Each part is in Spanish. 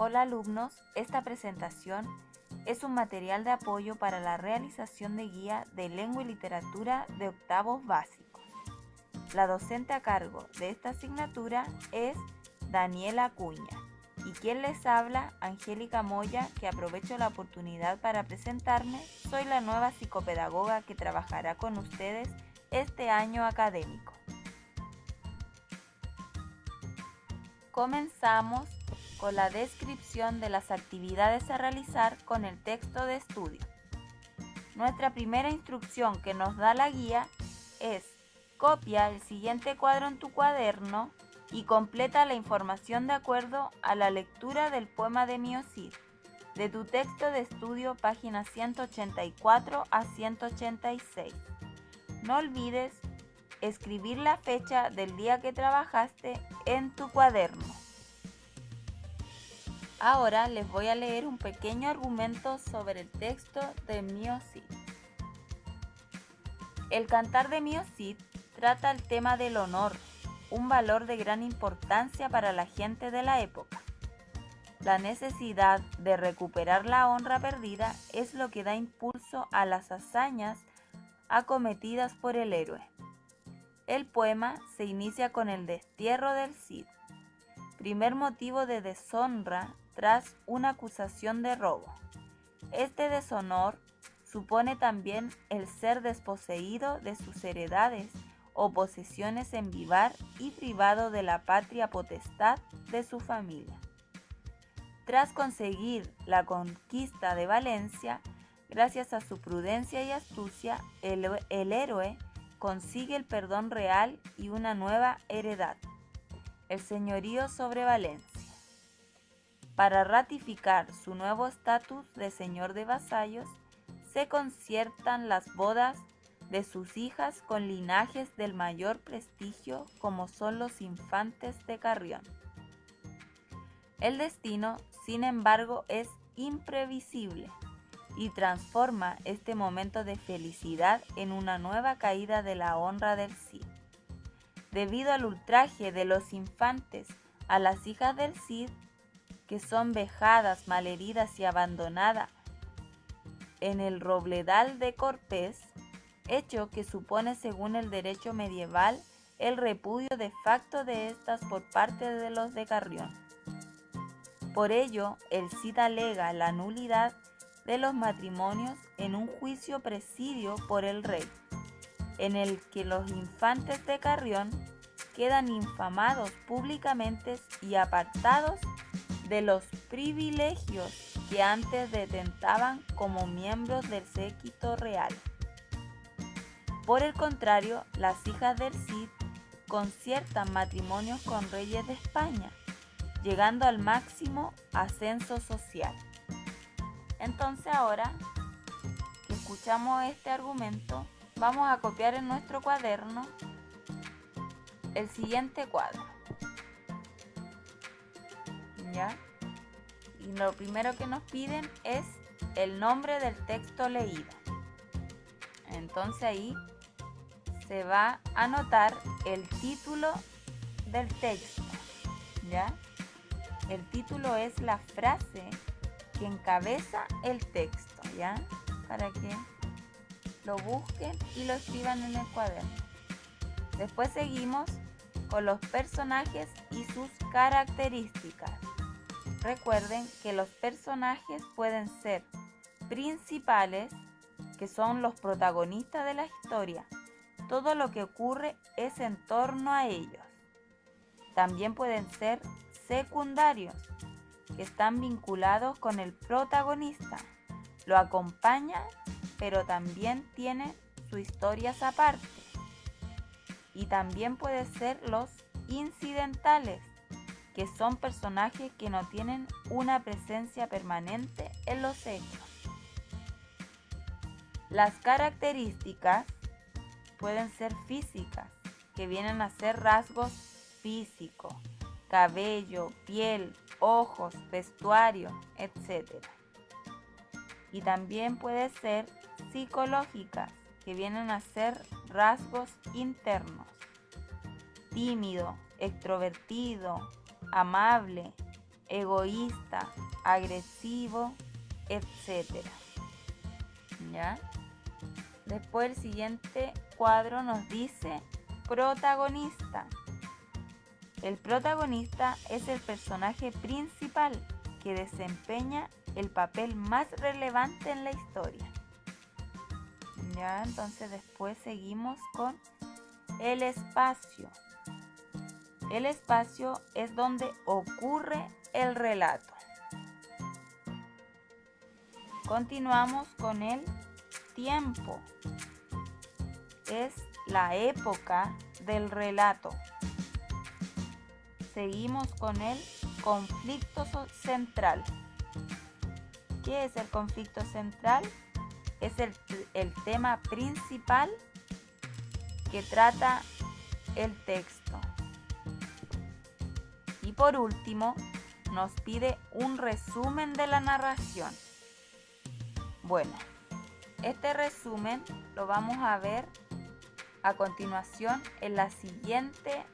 Hola alumnos, esta presentación es un material de apoyo para la realización de guía de lengua y literatura de octavos básicos. La docente a cargo de esta asignatura es Daniela Acuña y quien les habla, Angélica Moya, que aprovecho la oportunidad para presentarme. Soy la nueva psicopedagoga que trabajará con ustedes este año académico. Comenzamos con la descripción de las actividades a realizar con el texto de estudio. Nuestra primera instrucción que nos da la guía es: copia el siguiente cuadro en tu cuaderno y completa la información de acuerdo a la lectura del poema de Mío Cid, de tu texto de estudio páginas 184 a 186. No olvides escribir la fecha del día que trabajaste en tu cuaderno. Ahora les voy a leer un pequeño argumento sobre el texto de Mío Cid. El cantar de Mío Cid trata el tema del honor, un valor de gran importancia para la gente de la época. La necesidad de recuperar la honra perdida es lo que da impulso a las hazañas acometidas por el héroe. El poema se inicia con el destierro del Cid, primer motivo de deshonra tras una acusación de robo. Este deshonor supone también el ser desposeído de sus heredades o posesiones en vivar y privado de la patria potestad de su familia. Tras conseguir la conquista de Valencia, gracias a su prudencia y astucia, el héroe consigue el perdón real y una nueva heredad, el señorío sobre Valencia. Para ratificar su nuevo estatus de señor de vasallos, se conciertan las bodas de sus hijas con linajes del mayor prestigio, como son los infantes de Carrión. El destino, sin embargo, es imprevisible y transforma este momento de felicidad en una nueva caída de la honra del Cid. Debido al ultraje de los infantes a las hijas del Cid, que son vejadas, malheridas y abandonadas en el Robledal de Corpés, hecho que supone, según el derecho medieval, el repudio de facto de estas por parte de los de Carrión. Por ello, el Cid alega la nulidad de los matrimonios en un juicio presidio por el rey, en el que los infantes de Carrión quedan infamados públicamente y apartados de los privilegios que antes detentaban como miembros del séquito real. Por el contrario, las hijas del Cid conciertan matrimonios con reyes de España, llegando al máximo ascenso social. Entonces ahora que escuchamos este argumento, vamos a copiar en nuestro cuaderno el siguiente cuadro. ¿Ya? Y lo primero que nos piden es el nombre del texto leído. Entonces ahí se va a anotar el título del texto, ¿ya? El título es la frase que encabeza el texto, ¿ya? Para que lo busquen y lo escriban en el cuaderno. Después seguimos con los personajes y sus características. Recuerden que los personajes pueden ser principales, que son los protagonistas de la historia. Todo lo que ocurre es en torno a ellos. También pueden ser secundarios, que están vinculados con el protagonista. Lo acompañan, pero también tienen sus historias aparte. Y también pueden ser los incidentales, que son personajes que no tienen una presencia permanente en los hechos. Las características pueden ser físicas, que vienen a ser rasgos físicos, cabello, piel, ojos, vestuario, etc. Y también puede ser psicológicas, que vienen a ser rasgos internos: tímido, extrovertido, amable, egoísta, agresivo, etc. ¿Ya? Después el siguiente cuadro nos dice protagonista. El protagonista es el personaje principal que desempeña el papel más relevante en la historia. Ya, entonces después seguimos con el espacio. El espacio es donde ocurre el relato. Continuamos con el tiempo. Es la época del relato. Seguimos con el conflicto central. ¿Qué es el conflicto central? Es el tema principal que trata el texto. Y por último, nos pide un resumen de la narración. Bueno, este resumen lo vamos a ver a continuación en la siguiente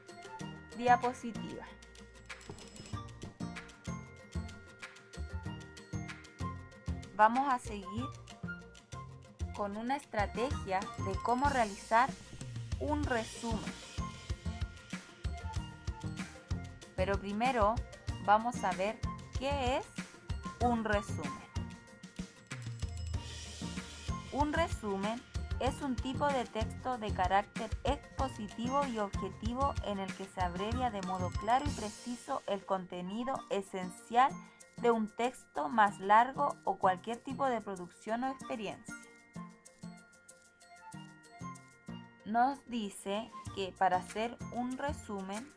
diapositiva. Vamos a seguir con una estrategia de cómo realizar un resumen. Pero primero vamos a ver qué es un resumen. Un resumen es un tipo de texto de carácter expositivo y objetivo en el que se abrevia de modo claro y preciso el contenido esencial de un texto más largo o cualquier tipo de producción o experiencia. Nos dice que para hacer un resumen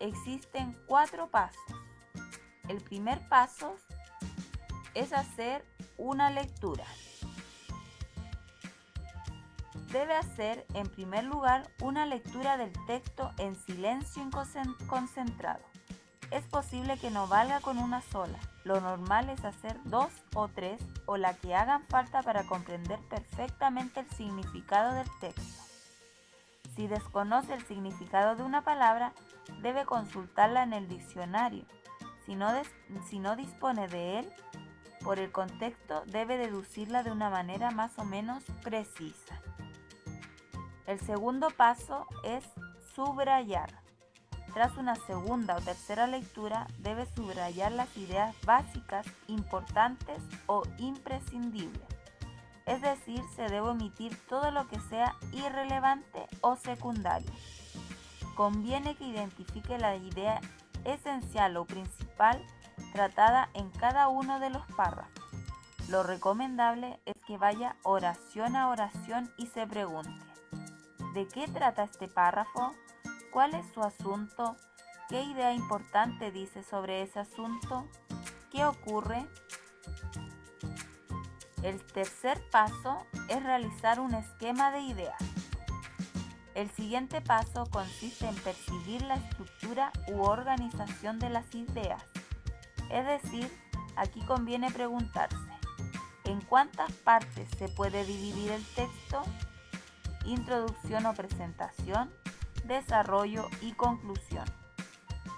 existen 4 pasos. El primer paso es hacer una lectura. Debe hacer en primer lugar una lectura del texto en silencio y concentrado. Es posible que no valga con una sola. Lo normal es hacer 2 o 3 o la que hagan falta para comprender perfectamente el significado del texto. Si desconoce el significado de una palabra, debe consultarla en el diccionario. Si no dispone de él, por el contexto debe deducirla de una manera más o menos precisa. El segundo paso es subrayar. Tras una segunda o tercera lectura, debe subrayar las ideas básicas, importantes o imprescindibles. Es decir, se debe omitir todo lo que sea irrelevante o secundario. Conviene que identifique la idea esencial o principal tratada en cada uno de los párrafos. Lo recomendable es que vaya oración a oración y se pregunte: ¿de qué trata este párrafo? ¿Cuál es su asunto? ¿Qué idea importante dice sobre ese asunto? ¿Qué ocurre? El tercer paso es realizar un esquema de ideas. El siguiente paso consiste en percibir la estructura u organización de las ideas. Es decir, aquí conviene preguntarse: ¿en cuántas partes se puede dividir el texto? Introducción o presentación, desarrollo y conclusión.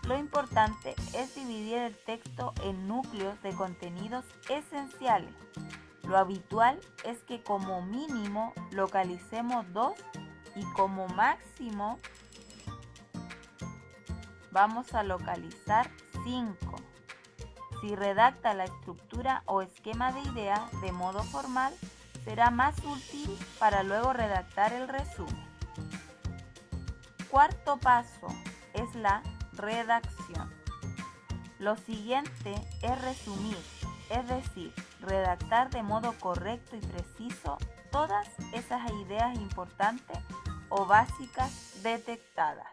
Lo importante es dividir el texto en núcleos de contenidos esenciales. Lo habitual es que como mínimo localicemos 2 y como máximo vamos a localizar 5. Si redacta la estructura o esquema de ideas de modo formal, será más útil para luego redactar el resumen. Cuarto paso es la redacción. Lo siguiente es resumir, es decir, redactar de modo correcto y preciso todas esas ideas importantes o básicas detectadas.